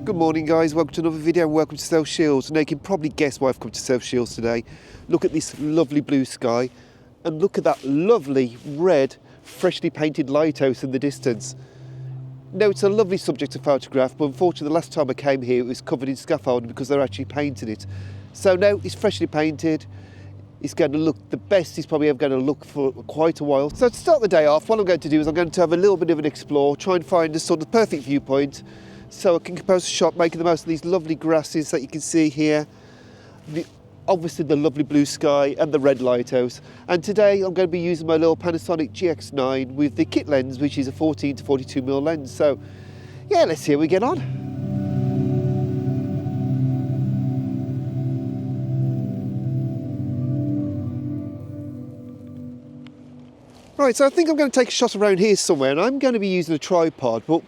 Good morning guys, welcome to another video and welcome to South Shields. Now you can probably guess why I've come to South Shields today. Look at this lovely blue sky and look at that lovely red freshly painted lighthouse in the distance. Now it's a lovely subject to photograph, but unfortunately the last time I came here it was covered in scaffolding because they're actually painting it. So now it's freshly painted. It's going to look the best it's probably ever going to look for quite a while. So to start the day off, what I'm going to do is I'm going to have a little bit of an explore, try and find a sort of perfect viewpoint so I can compose a shot making the most of these lovely grasses that you can see here. Obviously the lovely blue sky and the red lighthouse. And today I'm going to be using my little Panasonic GX9 with the kit lens, which is a 14 to 42mm lens. So yeah, let's see how we get on. Right, so I think I'm going to take a shot around here somewhere, and I'm going to be using a tripod, but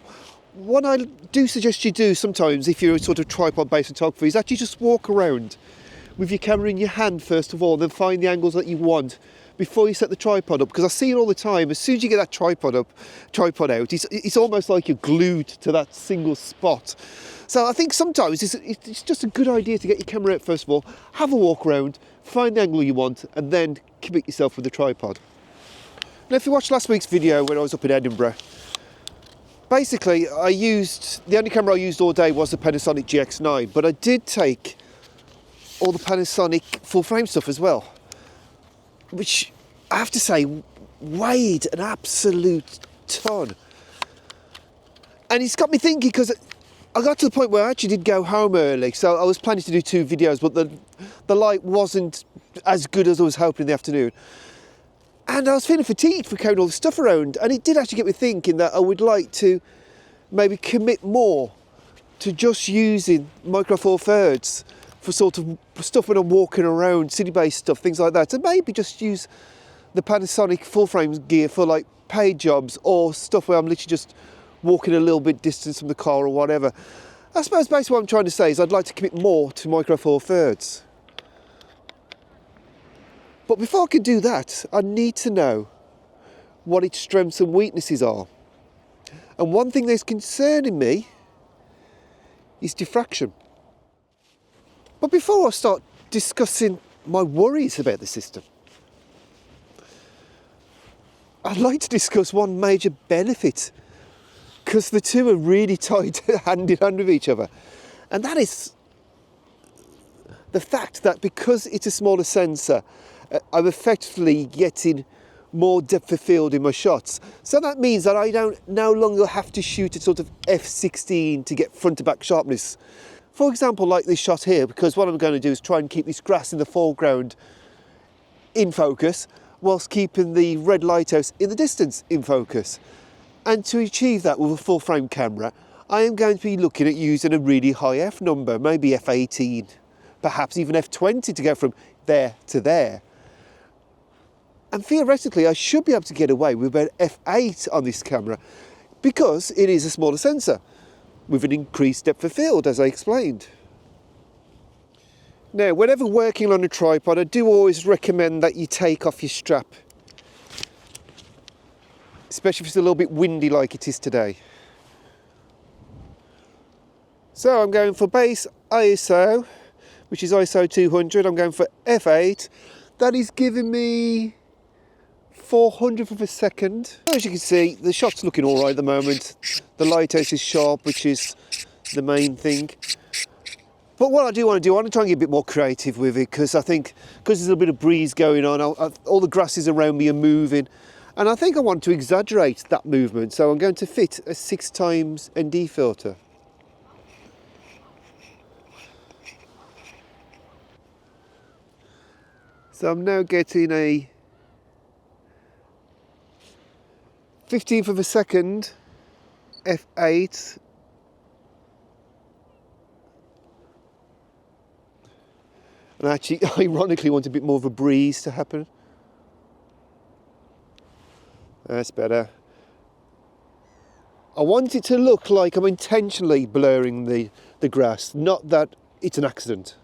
what I do suggest you do sometimes if you're a sort of tripod-based photographer is actually just walk around with your camera in your hand first of all, and then find the angles that you want before you set the tripod up, because I see it all the time. As soon as you get that tripod out, it's almost like you're glued to that single spot. So I think sometimes it's just a good idea to get your camera out first of all, have a walk around, find the angle you want, and then commit yourself with the tripod. Now, if you watched last week's video when I was up in Edinburgh, basically the only camera I used all day was the Panasonic GX9, but I did take all the Panasonic full frame stuff as well, which I have to say weighed an absolute ton. And it's got me thinking, because I got to the point where I actually did go home early, so I was planning to do 2 videos, but the light wasn't as good as I was hoping in the afternoon. And I was feeling fatigued for carrying all this stuff around, and it did actually get me thinking that I would like to maybe commit more to just using Micro Four Thirds for sort of stuff when I'm walking around, city-based stuff, things like that, and maybe just use the Panasonic full frame gear for like paid jobs or stuff where I'm literally just walking a little bit distance from the car or whatever. I suppose basically what I'm trying to say is I'd like to commit more to Micro Four Thirds. But before I can do that, I need to know what its strengths and weaknesses are. And one thing that's concerning me is diffraction. But before I start discussing my worries about the system, I'd like to discuss one major benefit, because the two are really tied hand in hand with each other. And that is the fact that because it's a smaller sensor, I'm effectively getting more depth of field in my shots. So that means that I don't no longer have to shoot at sort of f16 to get front to back sharpness. For example, like this shot here, because what I'm going to do is try and keep this grass in the foreground in focus, whilst keeping the red lighthouse in the distance in focus. And to achieve that with a full frame camera, I am going to be looking at using a really high F number, maybe f18, perhaps even f20 to go from there to there. And theoretically, I should be able to get away with about f8 on this camera because it is a smaller sensor with an increased depth of field, as I explained. Now, whenever working on a tripod, I do always recommend that you take off your strap, especially if it's a little bit windy like it is today. So I'm going for base ISO, which is ISO 200. I'm going for f8. That is giving me 400th of a second. As you can see, the shot's looking all right at the moment. The lighthouse is sharp, which is the main thing. But what I do want to do, I want to try and get a bit more creative with it, because I think, because there's a bit of breeze going on, all the grasses around me are moving, and I think I want to exaggerate that movement. So I'm going to fit a 6x ND filter. So I'm now getting a 15th of a second f8, and I actually ironically want a bit more of a breeze to happen. That's better. I want it to look like I'm intentionally blurring the grass, not that it's an accident.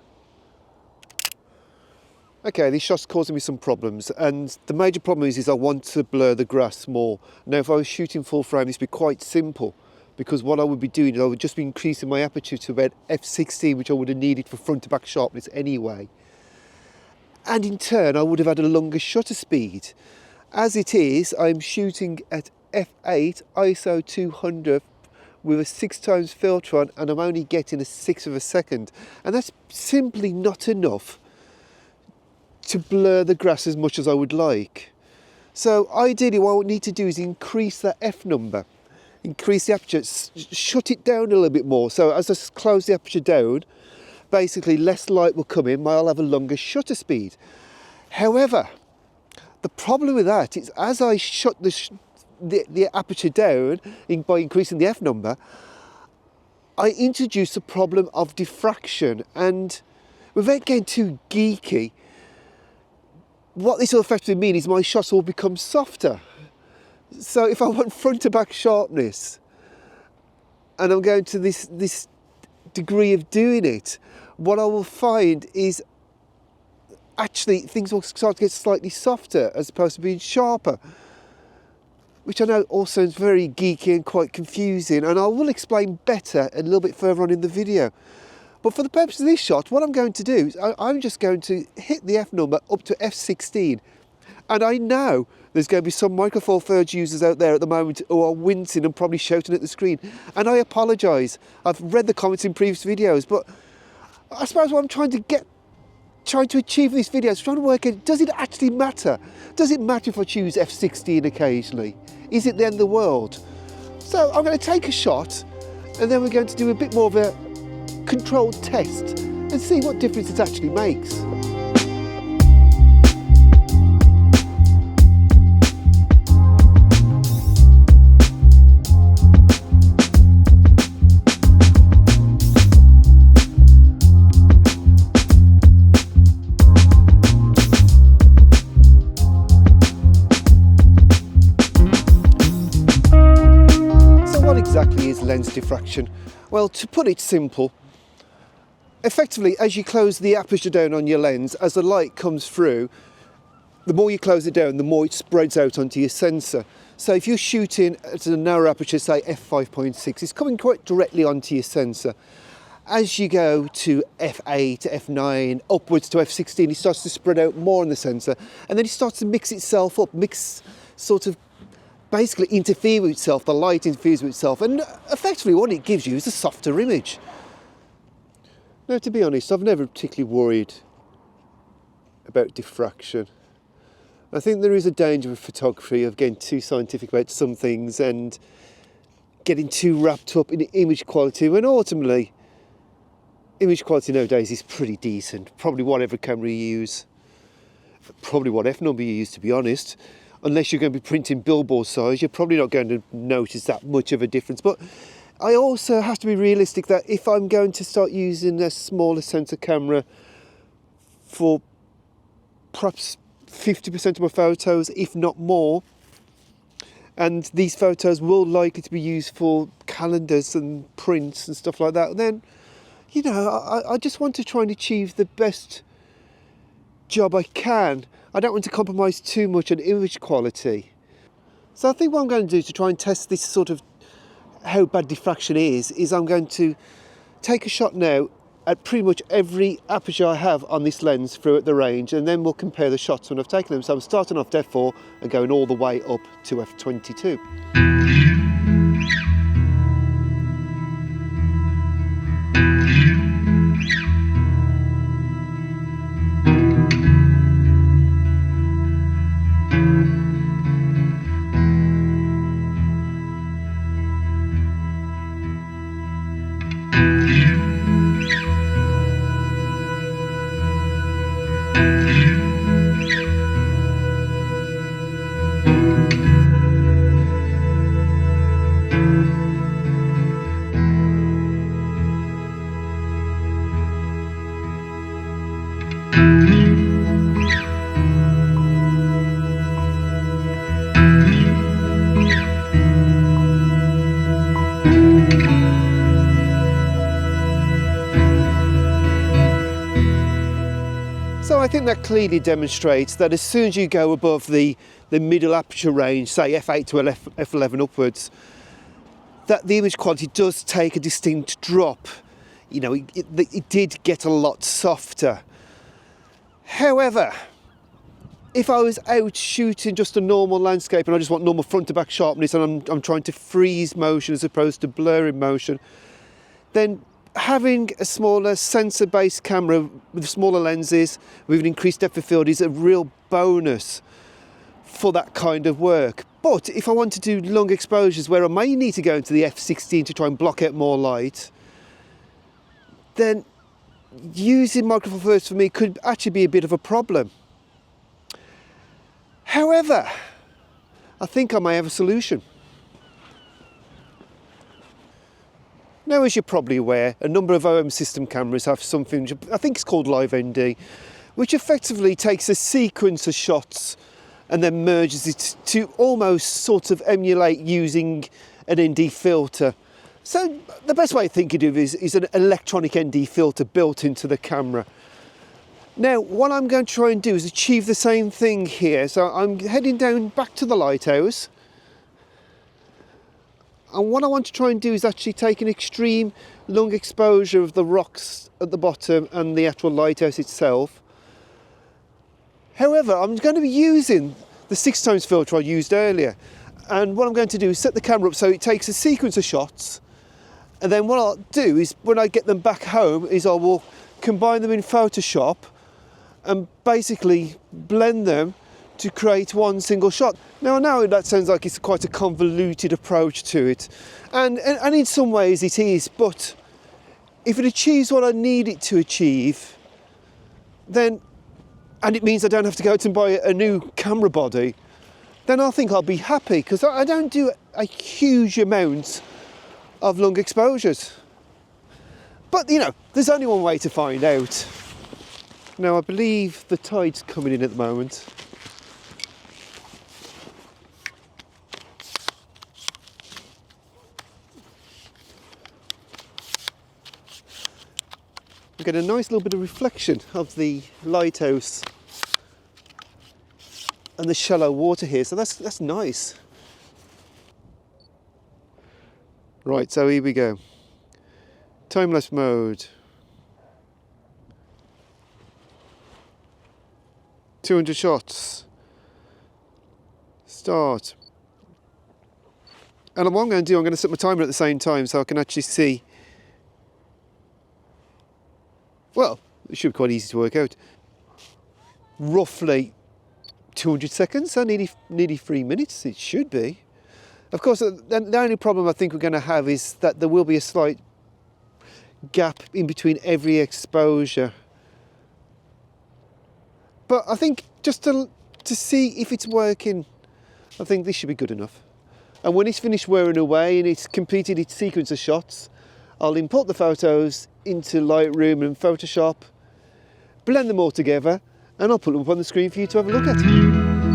Okay, this shot's causing me some problems, and the major problem is I want to blur the grass more. Now, if I was shooting full frame, this would be quite simple, because what I would be doing is I would just be increasing my aperture to about f16, which I would have needed for front to back sharpness anyway. And in turn, I would have had a longer shutter speed. As it is, I'm shooting at f8, ISO 200 with a 6x filter on, and I'm only getting a 1/6 of a second. And that's simply not enough to blur the grass as much as I would like. So ideally what I would need to do is increase that f number, increase the aperture, shut it down a little bit more. So as I close the aperture down, basically less light will come in, I'll have a longer shutter speed. However, the problem with that is as I shut the aperture down by increasing the f number, I introduce the problem of diffraction, and without getting too geeky, what this will effectively mean is my shots will become softer. So if I want front to back sharpness, and I'm going to this degree of doing it, what I will find is actually things will start to get slightly softer as opposed to being sharper, which I know all sounds very geeky and quite confusing, and I will explain better a little bit further on in the video. But for the purpose of this shot, what I'm going to do is I'm just going to hit the f number up to f16. And I know there's going to be some Micro Four Thirds users out there at the moment who are wincing and probably shouting at the screen. And I apologise. I've read the comments in previous videos, but I suppose what I'm trying to achieve in this video is trying to work out, does it actually matter? Does it matter if I choose f16 occasionally? Is it the end of the world? So I'm going to take a shot, and then we're going to do a bit more of a controlled test and see what difference it actually makes. So what exactly is lens diffraction? Well, to put it simple, effectively, as you close the aperture down on your lens, as the light comes through, the more you close it down, the more it spreads out onto your sensor. So if you're shooting at a narrow aperture, say f5.6, it's coming quite directly onto your sensor. As you go to f8, f9, upwards to f16, it starts to spread out more on the sensor, and then it starts to mix itself up, basically interfere with itself, the light interferes with itself, and effectively what it gives you is a softer image. Now, to be honest, I've never particularly worried about diffraction. I think there is a danger with photography of getting too scientific about some things and getting too wrapped up in image quality, when ultimately image quality nowadays is pretty decent. Probably whatever camera you use, probably what f number you use, to be honest. Unless you're going to be printing billboard size, you're probably not going to notice that much of a difference. But I also have to be realistic that if I'm going to start using a smaller sensor camera for perhaps 50% of my photos, if not more, and these photos will likely to be used for calendars and prints and stuff like that, then, you know, I just want to try and achieve the best job I can. I don't want to compromise too much on image quality. So I think what I'm going to do to try and test this sort of how bad diffraction is I'm going to take a shot now at pretty much every aperture I have on this lens throughout the range, and then we'll compare the shots when I've taken them. So I'm starting off at f4 and going all the way up to f22. So I think that clearly demonstrates that as soon as you go above the middle aperture range, say f8 to f11 upwards, that the image quality does take a distinct drop. You know, it did get a lot softer. However, if I was out shooting just a normal landscape and I just want normal front to back sharpness and I'm trying to freeze motion as opposed to blurring motion, then having a smaller sensor-based camera with smaller lenses with an increased depth of field is a real bonus for that kind of work. But if I want to do long exposures where I may need to go into the f/16 to try and block out more light, then using Micro Four Thirds for me could actually be a bit of a problem. However, I think I may have a solution. Now, as you're probably aware, a number of OM system cameras have something, I think it's called Live ND, which effectively takes a sequence of shots and then merges it to almost sort of emulate using an ND filter. So the best way to think of it is an electronic ND filter built into the camera. Now, what I'm going to try and do is achieve the same thing here. So I'm heading down back to the lighthouse. And what I want to try and do is actually take an extreme long exposure of the rocks at the bottom and the actual lighthouse itself. However, I'm going to be using the 6x filter I used earlier. And what I'm going to do is set the camera up so it takes a sequence of shots. And then what I'll do is, when I get them back home, is I will combine them in Photoshop and basically blend them to create one single shot. Now I know that sounds like it's quite a convoluted approach to it, and in some ways it is, but if it achieves what I need it to achieve, then, and it means I don't have to go out and buy a new camera body, then I think I'll be happy, because I don't do a huge amount of long exposures. But you know, there's only one way to find out. Now I believe the tide's coming in at the moment. We get a nice little bit of reflection of the lighthouse and the shallow water here, so that's nice. Right, so here we go. Time-lapse mode. 200 shots. Start. And what I'm going to do, I'm going to set my timer at the same time so I can actually see. Well, it should be quite easy to work out. Roughly 200 seconds, so nearly 3 minutes, it should be. Of course, the only problem I think we're going to have is that there will be a slight gap in between every exposure. But I think just to see if it's working, I think this should be good enough. And when it's finished wearing away and it's completed its sequence of shots, I'll import the photos into Lightroom and Photoshop, blend them all together, and I'll put them up on the screen for you to have a look at.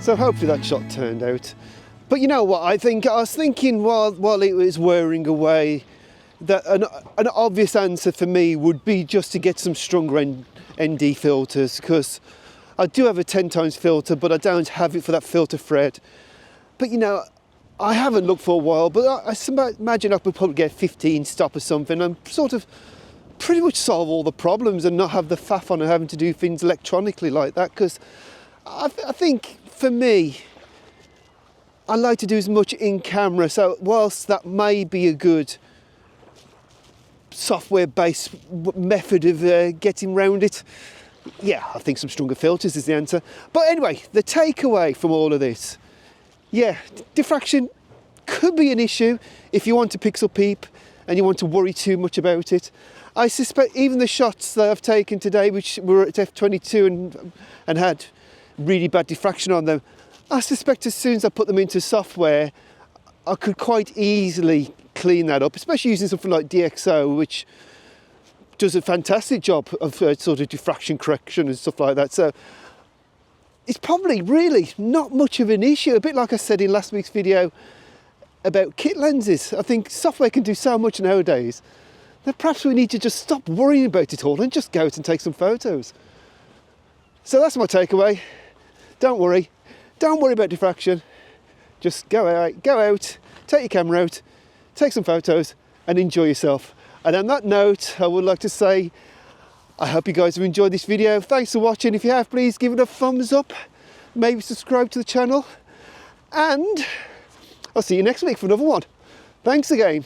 So hopefully that shot turned out. But you know what, I was thinking while it was wearing away that an obvious answer for me would be just to get some stronger ND filters, because I do have a 10x filter, but I don't have it for that filter thread. But you know, I haven't looked for a while, but I imagine I could probably get 15 stop or something and sort of pretty much solve all the problems and not have the faff on having to do things electronically like that, because I think for me, I like to do as much in camera, so whilst that may be a good software-based method of getting around it, yeah, I think some stronger filters is the answer. But anyway, the takeaway from all of this, yeah, diffraction could be an issue if you want to pixel peep and you want to worry too much about it. I suspect even the shots that I've taken today, which were at f/22 and had really bad diffraction on them, I suspect as soon as I put them into software, I could quite easily clean that up, especially using something like DxO, which does a fantastic job of sort of diffraction correction and stuff like that. So it's probably really not much of an issue. A bit like I said in last week's video about kit lenses. I think software can do so much nowadays that perhaps we need to just stop worrying about it all and just go out and take some photos. So that's my takeaway. Don't worry about diffraction. Just go out, take your camera out, take some photos and enjoy yourself. And on that note, I would like to say, I hope you guys have enjoyed this video. Thanks for watching. If you have, please give it a thumbs up, maybe subscribe to the channel, and I'll see you next week for another one. Thanks again.